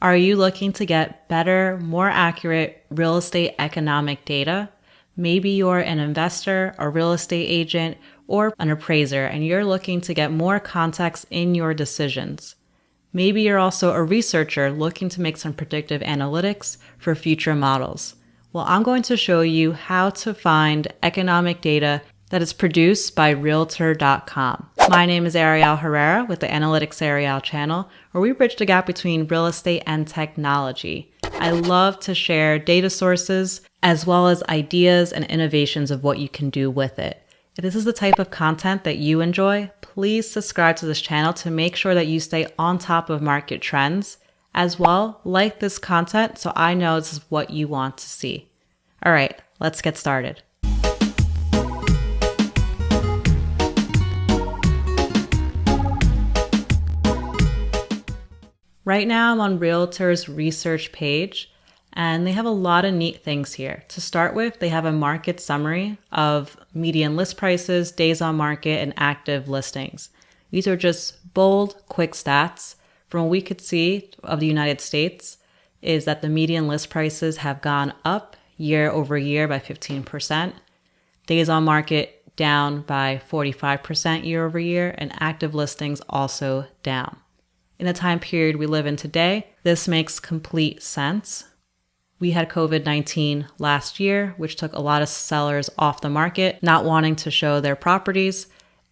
Are you looking to get better, more accurate real estate economic data? Maybe you're an investor, a real estate agent, or an appraiser, and you're looking to get more context in your decisions. Maybe you're also a researcher looking to make some predictive analytics for future models. Well, I'm going to show you how to find economic data that is produced by Realtor.com. My name is Ariel Herrera with the AnalyticsAriel channel, where we bridge the gap between real estate and technology. I love to share data sources as well as ideas and innovations of what you can do with it. If this is the type of content that you enjoy, please subscribe to this channel to make sure that you stay on top of market trends. As well, like this content so I know this is what you want to see. All right, let's get started. Right now I'm on Realtor's research page, and they have a lot of neat things here. To start with, they have a market summary of median list prices, days on market, and active listings. These are just bold, quick stats. From what we could see of the United States is that the median list prices have gone up year over year by 15%. Days on market down by 45% year over year, and active listings also down. In the time period we live in today, this makes complete sense. We had COVID-19 last year, which took a lot of sellers off the market, not wanting to show their properties,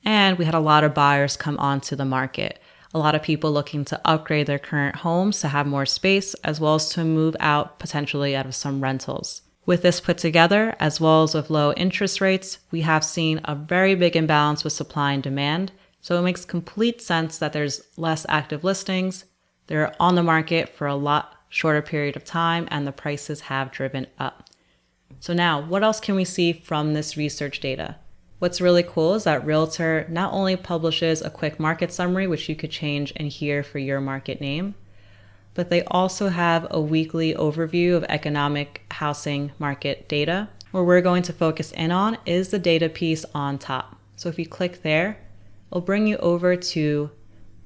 and we had a lot of buyers come onto the market. A lot of people looking to upgrade their current homes to have more space, as well as to move out potentially out of some rentals. With this put together, as well as with low interest rates, we have seen a very big imbalance with supply and demand. So it makes complete sense that there's less active listings. They're on the market for a lot shorter period of time, and the prices have driven up. So now, what else can we see from this research data? What's really cool is that Realtor not only publishes a quick market summary, which you could change in here for your market name, but they also have a weekly overview of economic housing market data. Where we're going to focus in on is the data piece on top. So if you click there, it'll bring you over to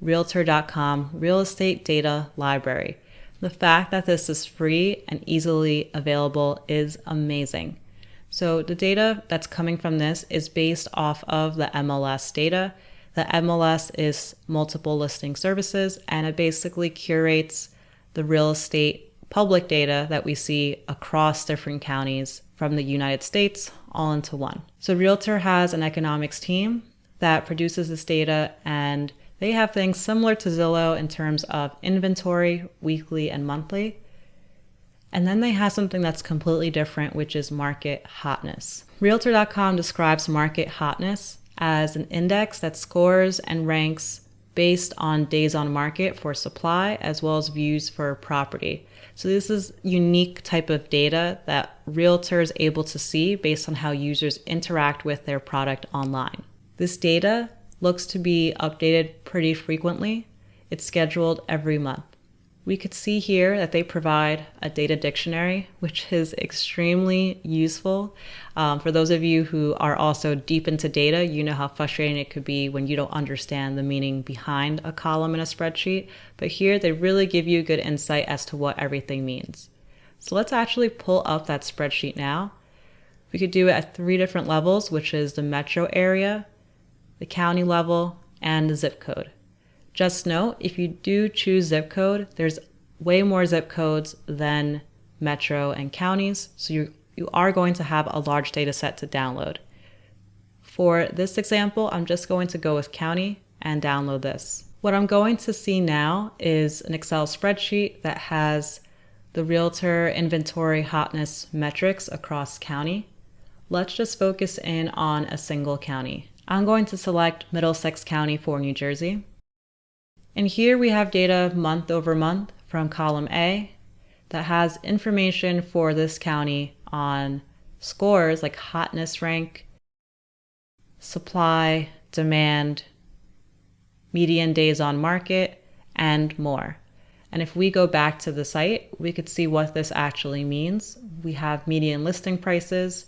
Realtor.com Real Estate Data Library. The fact that this is free and easily available is amazing. So the data that's coming from this is based off of the MLS data. The MLS is multiple listing services, and it basically curates the real estate public data that we see across different counties from the United States all into one. So Realtor has an economics team that produces this data, and they have things similar to Zillow in terms of inventory, weekly and monthly. And then they have something that's completely different, which is market hotness. Realtor.com describes market hotness as an index that scores and ranks based on days on market for supply as well as views for property. So this is unique type of data that Realtor is able to see based on how users interact with their product online. This data looks to be updated pretty frequently. It's scheduled every month. We could see here that they provide a data dictionary, which is extremely useful. For those of you who are also deep into data, you know how frustrating it could be when you don't understand the meaning behind a column in a spreadsheet. But here they really give you good insight as to what everything means. So let's actually pull up that spreadsheet now. We could do it at 3 different levels, which is the metro area, the county level, and the zip code. Just note, if you do choose zip code, there's way more zip codes than metro and counties, so you are going to have a large data set to download. For this example, I'm just going to go with county and download this. What I'm going to see now is an Excel spreadsheet that has the Realtor inventory hotness metrics across county. Let's just focus in on a single county. I'm going to select Middlesex County for New Jersey. And here we have data month over month from column A that has information for this county on scores like hotness rank, supply, demand, median days on market, and more. And if we go back to the site, we could see what this actually means. We have median listing prices,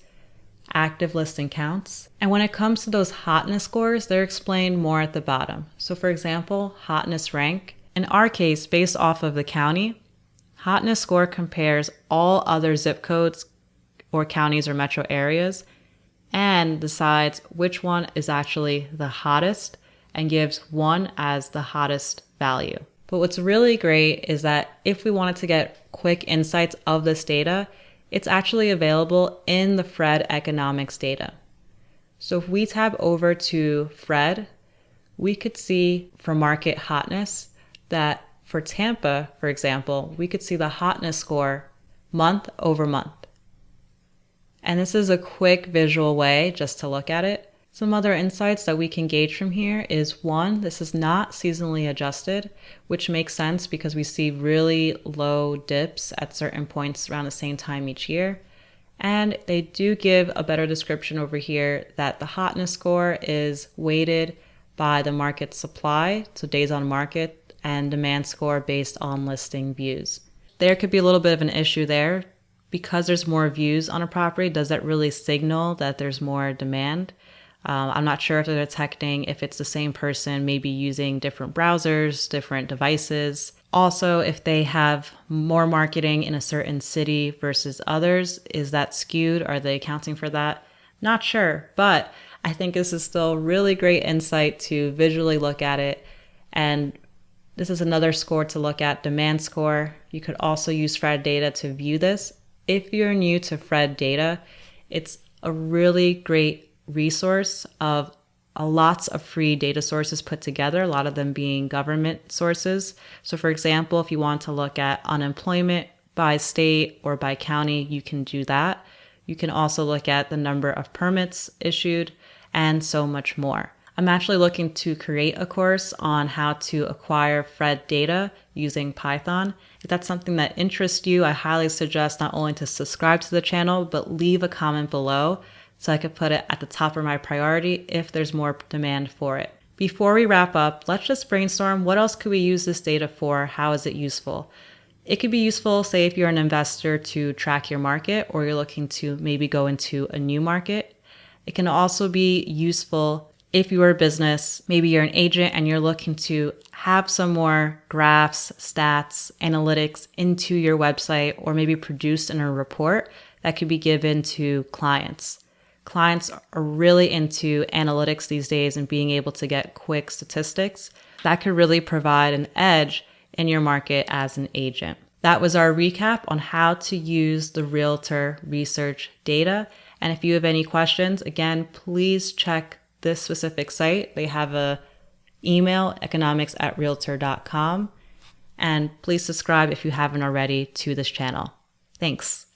active listing counts. And when it comes to those hotness scores, they're explained more at the bottom. So for example, hotness rank, in our case, based off of the county, Hotness score compares all other zip codes or counties or metro areas and decides which one is actually the hottest and gives one as the hottest value. But what's really great is that if we wanted to get quick insights of this data, it's actually available in the Fred Economics data. So if we tab over to Fred, we could see for market hotness that for Tampa, for example, we could see the hotness score month over month. And this is a quick visual way just to look at it. Some other insights that we can gauge from here is one, this is not seasonally adjusted, which makes sense because we see really low dips at certain points around the same time each year. And they do give a better description over here that the hotness score is weighted by the market supply, so days on market, and demand score based on listing views. There could be a little bit of an issue there. Because there's more views on a property, does that really signal that there's more demand? I'm not sure if they're detecting if it's the same person, maybe using different browsers, different devices. Also, if they have more marketing in a certain city versus others, is that skewed? Are they accounting for that? Not sure, but I think this is still really great insight to visually look at it. And this is another score to look at, demand score. You could also use Fred Data to view this. If you're new to Fred Data, it's a really great resource of lots of free data sources put together, a lot of them being government sources. So for example, if you want to look at unemployment by state or by county, you can do that. You can also look at the number of permits issued and so much more. I'm actually looking to create a course on how to acquire Fred data using Python. If that's something that interests you, I highly suggest not only to subscribe to the channel, but leave a comment below so I could put it at the top of my priority if there's more demand for it. Before we wrap up, let's just brainstorm what else could we use this data for? How is it useful? It could be useful, say, if you're an investor to track your market or you're looking to maybe go into a new market. It can also be useful if you're a business, maybe you're an agent and you're looking to have some more graphs, stats, analytics into your website or maybe produced in a report that could be given to clients. Clients are really into analytics these days and being able to get quick statistics. That could really provide an edge in your market as an agent. That was our recap on how to use the Realtor research data. And if you have any questions, again, please check this specific site. They have a email, economics@realtor.com. And please subscribe if you haven't already to this channel. Thanks.